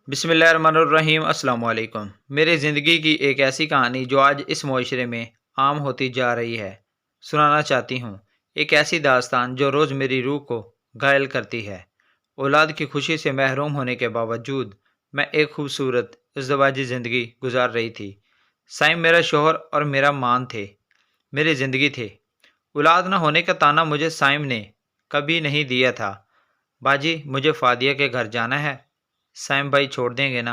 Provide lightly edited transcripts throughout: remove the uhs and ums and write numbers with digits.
बिस्मिल्लाहिर्रहमानिर्रहीम अस्सलाम वालेकुम। मेरी ज़िंदगी की एक ऐसी कहानी जो आज इस मुआशरे में आम होती जा रही है, सुनाना चाहती हूँ। एक ऐसी दास्तान जो रोज़ मेरी रूह को घायल करती है। औलाद की खुशी से महरूम होने के बावजूद मैं एक खूबसूरत इज़्दिवाजी ज़िंदगी गुजार रही थी। साइम मेरा शौहर और मेरा मान थे, मेरी ज़िंदगी थे। औलाद न होने का ताना मुझे साइम ने कभी नहीं दिया था। बाजी, मुझे फ़ादिया के घर जाना है। साइम भाई छोड़ देंगे ना?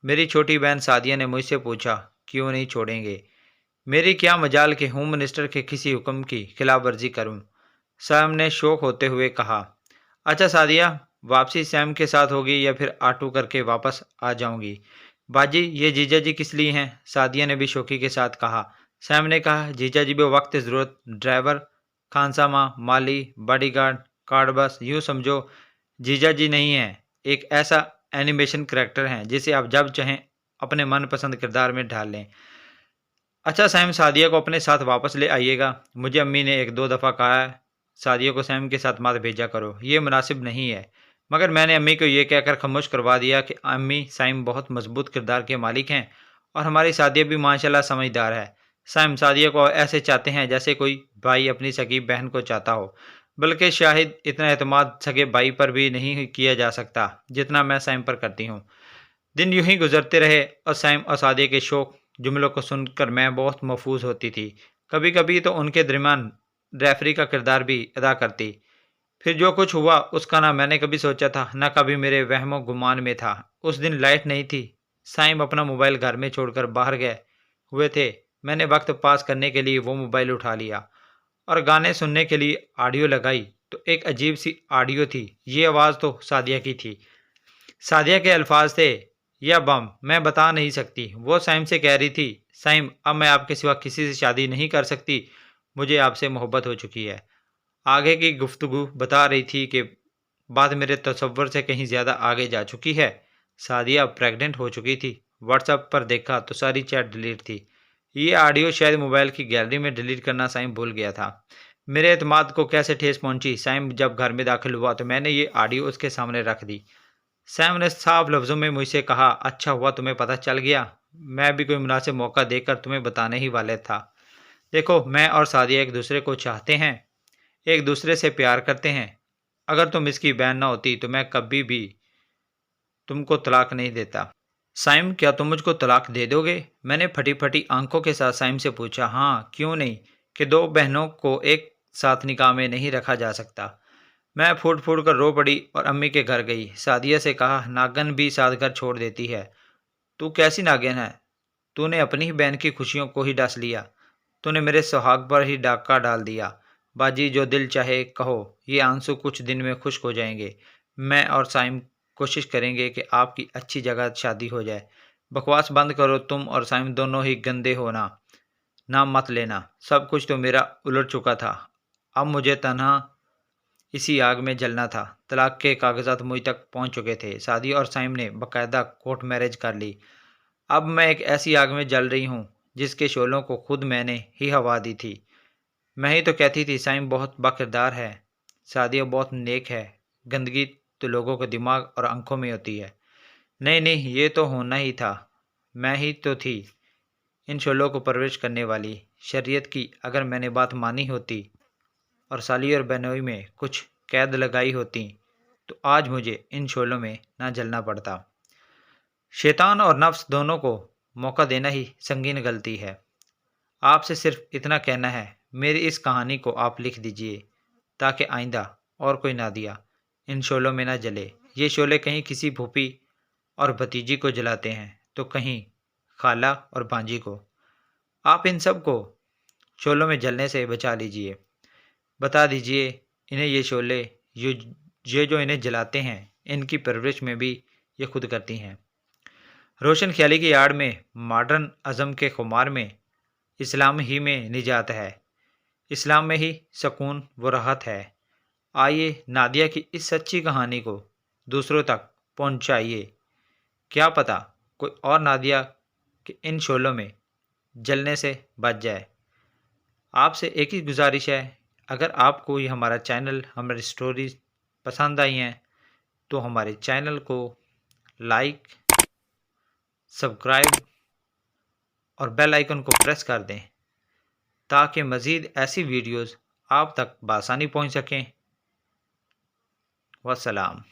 मेरी छोटी बहन सादिया ने मुझसे पूछा। क्यों नहीं छोड़ेंगे? मेरी क्या मजाल कि होम मिनिस्टर के किसी हुक्म की खिलाफ वर्जी करूं। सैम ने शौक होते हुए कहा। अच्छा सादिया, वापसी सैम के साथ होगी या फिर ऑटो करके वापस आ जाऊंगी? बाजी, ये जीजा जी किस लिए हैं? सादिया ने भी शौकी के साथ कहा। सैम ने कहा, जीजा जी भी वक्त ज़रूरत ड्राइवर, खानसामा, माली, बॉडीगार्ड, कार्ड, बस यूँ समझो जीजा जी नहीं हैं, एक ऐसा एनिमेशन करैक्टर हैं जिसे आप जब चाहें अपने मनपसंद किरदार में ढाल लें। अच्छा सैम, सादिया को अपने साथ वापस ले आइएगा। मुझे अम्मी ने एक दो दफ़ा कहा है सादिया को सैम के साथ मत भेजा करो, ये मुनासिब नहीं है। मगर मैंने अम्मी को ये कहकर खामोश करवा दिया कि अम्मी, सैम बहुत मजबूत किरदार के मालिक हैं और हमारी सादिया भी माशाल्लाह समझदार है। सैम सादिया को ऐसे चाहते हैं जैसे कोई भाई अपनी सगी बहन को चाहता हो, बल्कि शायद इतना एतमाद सगे भाई पर भी नहीं किया जा सकता जितना मैं सैम पर करती हूँ। दिन यूं ही गुजरते रहे और सैम और सादिया के शौक जुमलों को सुनकर मैं बहुत महफूज होती थी। कभी कभी तो उनके दरमियान रेफरी का किरदार भी अदा करती। फिर जो कुछ हुआ उसका ना मैंने कभी सोचा था, ना कभी मेरे वहमो गुमान में था। उस दिन लाइट नहीं थी। साइम अपना मोबाइल घर में छोड़कर बाहर गए हुए थे। मैंने वक्त पास करने के लिए वो मोबाइल उठा लिया और गाने सुनने के लिए ऑडियो लगाई। तो एक अजीब सी ऑडियो थी। ये आवाज़ तो सादिया की थी। सादिया के अल्फाज थे, यह बम मैं बता नहीं सकती। वो साइम से कह रही थी, साइम अब मैं आपके सिवा किसी से शादी नहीं कर सकती, मुझे आपसे मोहब्बत हो चुकी है। आगे की गुफ्तगू बता रही थी कि बात मेरे तसव्वुर से कहीं ज़्यादा आगे जा चुकी है। सादिया प्रेग्नेंट हो चुकी थी। व्हाट्सएप पर देखा तो सारी चैट डिलीट थी। ये ऑडियो शायद मोबाइल की गैलरी में डिलीट करना साइम भूल गया था। मेरे एतमाद को कैसे ठेस पहुंची। साइम जब घर में दाखिल हुआ तो मैंने ये ऑडियो उसके सामने रख दी। सैम ने साफ लफ्ज़ों में मुझसे कहा, अच्छा हुआ तुम्हें पता चल गया। मैं भी कोई मुनासिब मौका देकर तुम्हें बताने ही वाले था। देखो, मैं और सादिया एक दूसरे को चाहते हैं, एक दूसरे से प्यार करते हैं। अगर तुम इसकी बहन ना होती तो मैं कभी भी तुमको तलाक नहीं देता। साइम, क्या तुम मुझको तलाक दे दोगे? मैंने फटी फटी आंखों के साथ साइम से पूछा। हाँ, क्यों नहीं, कि दो बहनों को एक साथ निकाह में नहीं रखा जा सकता। मैं फूट फूट कर रो पड़ी और अम्मी के घर गई। सादिया से कहा, नागन भी साथ घर छोड़ देती है। तू कैसी नागिन है? तूने अपनी ही बहन की खुशियों को ही डस लिया। तूने मेरे सुहाग पर ही डाका डाल दिया। बाजी, जो दिल चाहे कहो, ये आंसू कुछ दिन में खुश्क हो जाएंगे। मैं और साइम कोशिश करेंगे कि आपकी अच्छी जगह शादी हो जाए। बकवास बंद करो, तुम और साइम दोनों ही गंदे हो ना। नाम मत लेना। सब कुछ तो मेरा उलट चुका था। अब मुझे तन्हा इसी आग में जलना था। तलाक के कागजात मुझ तक पहुंच चुके थे। सादी और साइम ने बाकायदा कोर्ट मैरिज कर ली। अब मैं एक ऐसी आग में जल रही हूँ जिसके शोलों को खुद मैंने ही हवा दी थी। मैं ही तो कहती थी साइम बहुत बाकिरदार है, सादिया बहुत नेक है। गंदगी तो लोगों के दिमाग और आंखों में होती है। नहीं नहीं, ये तो होना ही था। मैं ही तो थी इन शोलों को परवरिश करने वाली। शरीयत की अगर मैंने बात मानी होती और साली और बहनोई में कुछ कैद लगाई होती तो आज मुझे इन शोलों में ना जलना पड़ता। शैतान और नफ्स दोनों को मौका देना ही संगीन गलती है। आपसे सिर्फ इतना कहना है, मेरी इस कहानी को आप लिख दीजिए ताकि आइंदा और कोई नादिया इन शोलों में ना जले। ये शोले कहीं किसी फूफी और भतीजी को जलाते हैं तो कहीं खाला और भांजी को। आप इन सब को शोलों में जलने से बचा लीजिए। बता दीजिए इन्हें ये शोले, ये जो इन्हें जलाते हैं, इनकी परवरिश में भी ये खुद करती हैं। रोशन ख्याली की आड़ में, मॉडर्न अज़म के खुमार में इस्लाम ही में निजात है। इस्लाम में ही सुकून व राहत है। आइए नादिया की इस सच्ची कहानी को दूसरों तक पहुंचाइए। क्या पता कोई और नादिया के इन शोलों में जलने से बच जाए। आपसे एक ही गुजारिश है, अगर आपको ये हमारा चैनल, हमारी स्टोरीज पसंद आई हैं तो हमारे चैनल को लाइक, सब्सक्राइब और बेल आइकन को प्रेस कर दें ताकि मज़ीद ऐसी वीडियोज़ आप तक बआसानी पहुँच सकें। वस्सलाम।